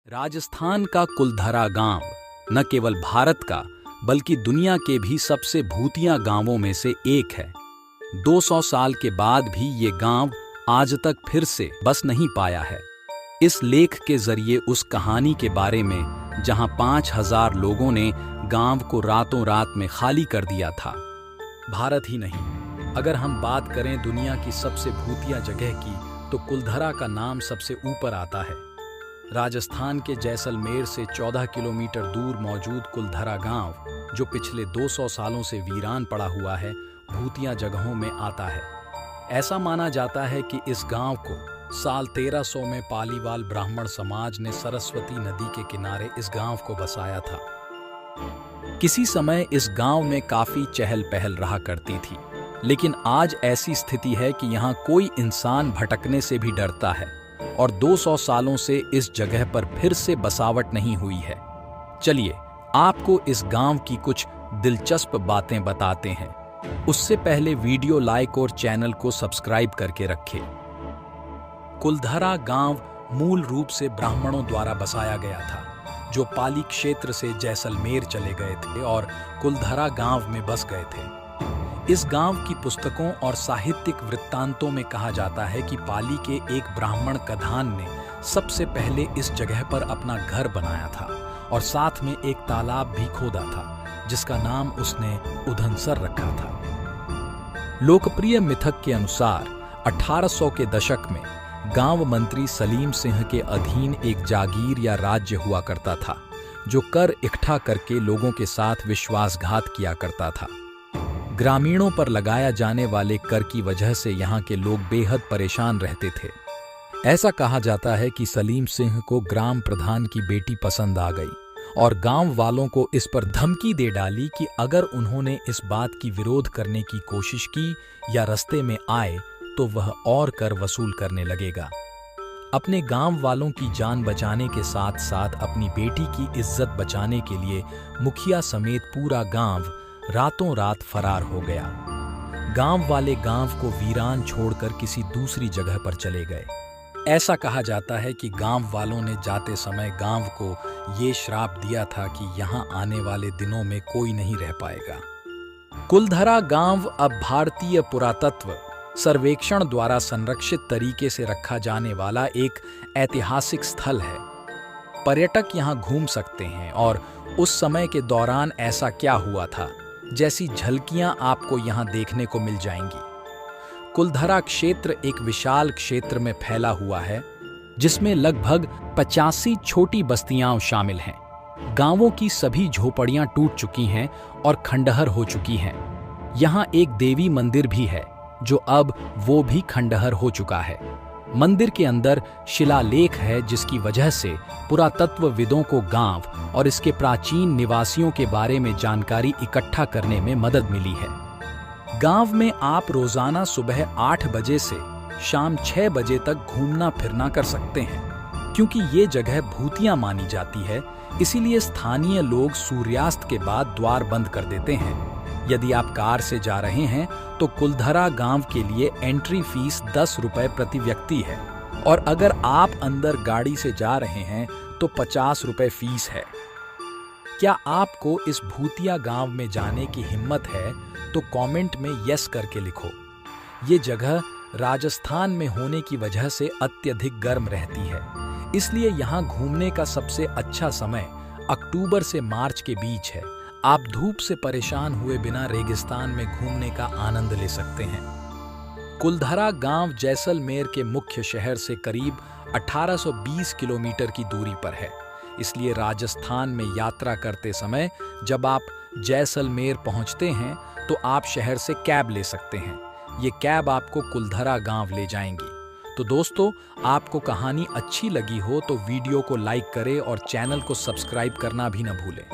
राजस्थान का कुलधरा गांव न केवल भारत का बल्कि दुनिया के भी सबसे भूतिया गांवों में से एक है। 200 साल के बाद भी ये गांव आज तक फिर से बस नहीं पाया है। इस लेख के जरिए उस कहानी के बारे में जहां 5000 लोगों ने गांव को रातों रात में खाली कर दिया था। भारत ही नहीं, अगर हम बात करें दुनिया की सबसे भूतिया जगह की तो कुलधरा का नाम सबसे ऊपर आता है। राजस्थान के जैसलमेर से 14 किलोमीटर दूर मौजूद कुलधरा गांव, जो पिछले 200 सालों से वीरान पड़ा हुआ है, भूतिया जगहों में आता है। ऐसा माना जाता है कि इस गांव को साल 1300 में पालीवाल ब्राह्मण समाज ने सरस्वती नदी के किनारे इस गांव को बसाया था। किसी समय इस गांव में काफी चहल पहल रहा करती थी, लेकिन आज ऐसी स्थिति है कि यहाँ कोई इंसान भटकने से भी डरता है और 200 सालों से इस जगह पर फिर से बसावट नहीं हुई है। चलिए आपको इस गांव की कुछ दिलचस्प बातें बताते हैं। उससे पहले वीडियो लाइक और चैनल को सब्सक्राइब करके रखें। कुलधरा गांव मूल रूप से ब्राह्मणों द्वारा बसाया गया था, जो पाली क्षेत्र से जैसलमेर चले गए थे और कुलधरा गांव में बस गए थे। इस गांव की पुस्तकों और साहित्यिक वृत्तांतों में कहा जाता है कि पाली के एक ब्राह्मण कधान ने सबसे पहले इस जगह पर अपना घर बनाया था और साथ में एक तालाब भी खोदा था, जिसका नाम उसने उधनसर रखा था। लोकप्रिय मिथक के अनुसार 1800 के दशक में गांव मंत्री सलीम सिंह के अधीन एक जागीर या राज्य हुआ करता था, जो कर इकट्ठा करके लोगों के साथ विश्वासघात किया करता था। ग्रामीणों पर लगाया जाने वाले कर की वजह से यहाँ के लोग बेहद परेशान रहते थे। ऐसा कहा जाता है कि सलीम सिंह को ग्राम प्रधान की बेटी पसंद आ गई और गांव वालों को इस पर धमकी दे डाली कि अगर उन्होंने इस बात की विरोध करने की कोशिश की या रास्ते में आए तो वह और कर वसूल करने लगेगा। अपने गांव वालों की जान बचाने के साथ साथ अपनी बेटी की इज्जत बचाने के लिए मुखिया समेत पूरा गांव रातों रात फरार हो गया। गांव वाले गांव को वीरान छोड़कर किसी दूसरी जगह पर चले गए। ऐसा कहा जाता है कि गांव वालों ने जाते समय गांव को ये श्राप दिया था कि यहां आने वाले दिनों में कोई नहीं रह पाएगा। कुलधरा गांव अब भारतीय पुरातत्व सर्वेक्षण द्वारा संरक्षित तरीके से रखा जाने वाला एक ऐतिहासिक स्थल है। पर्यटक यहां घूम सकते हैं और उस समय के दौरान ऐसा क्या हुआ था जैसी झलकियां आपको यहां देखने को मिल जाएंगी। कुलधरा क्षेत्र एक विशाल क्षेत्र में फैला हुआ है, जिसमें लगभग 85 छोटी बस्तियां शामिल हैं। गांवों की सभी झोपड़ियां टूट चुकी हैं और खंडहर हो चुकी हैं। यहां एक देवी मंदिर भी है, जो अब वो भी खंडहर हो चुका है। मंदिर के अंदर शिलालेख है, जिसकी वजह से पुरातत्वविदों को गांव और इसके प्राचीन निवासियों के बारे में जानकारी इकट्ठा करने में मदद मिली है। गांव में आप रोजाना सुबह 8 बजे से शाम 6 बजे तक घूमना फिरना कर सकते हैं। क्योंकि ये जगह भूतिया मानी जाती है, इसीलिए स्थानीय लोग सूर्यास्त के बाद द्वार बंद कर देते हैं। यदि आप कार से जा रहे हैं तो कुलधरा गांव के लिए एंट्री फीस 10 रुपए प्रति व्यक्ति है, और अगर आप अंदर गाड़ी से जा रहे हैं तो 50 रुपए फीस है। क्या आपको इस भूतिया गांव में जाने की हिम्मत है तो कमेंट में यस करके लिखो। ये जगह राजस्थान में होने की वजह से अत्यधिक गर्म रहती है, इसलिए यहाँ घूमने का सबसे अच्छा समय अक्टूबर से मार्च के बीच है। आप धूप से परेशान हुए बिना रेगिस्तान में घूमने का आनंद ले सकते हैं। कुलधरा गांव जैसलमेर के मुख्य शहर से करीब 1820 किलोमीटर की दूरी पर है, इसलिए राजस्थान में यात्रा करते समय जब आप जैसलमेर पहुंचते हैं तो आप शहर से कैब ले सकते हैं। ये कैब आपको कुलधरा गांव ले जाएंगी। तो दोस्तों, आपको कहानी अच्छी लगी हो तो वीडियो को लाइक करें और चैनल को सब्सक्राइब करना भी न भूलें।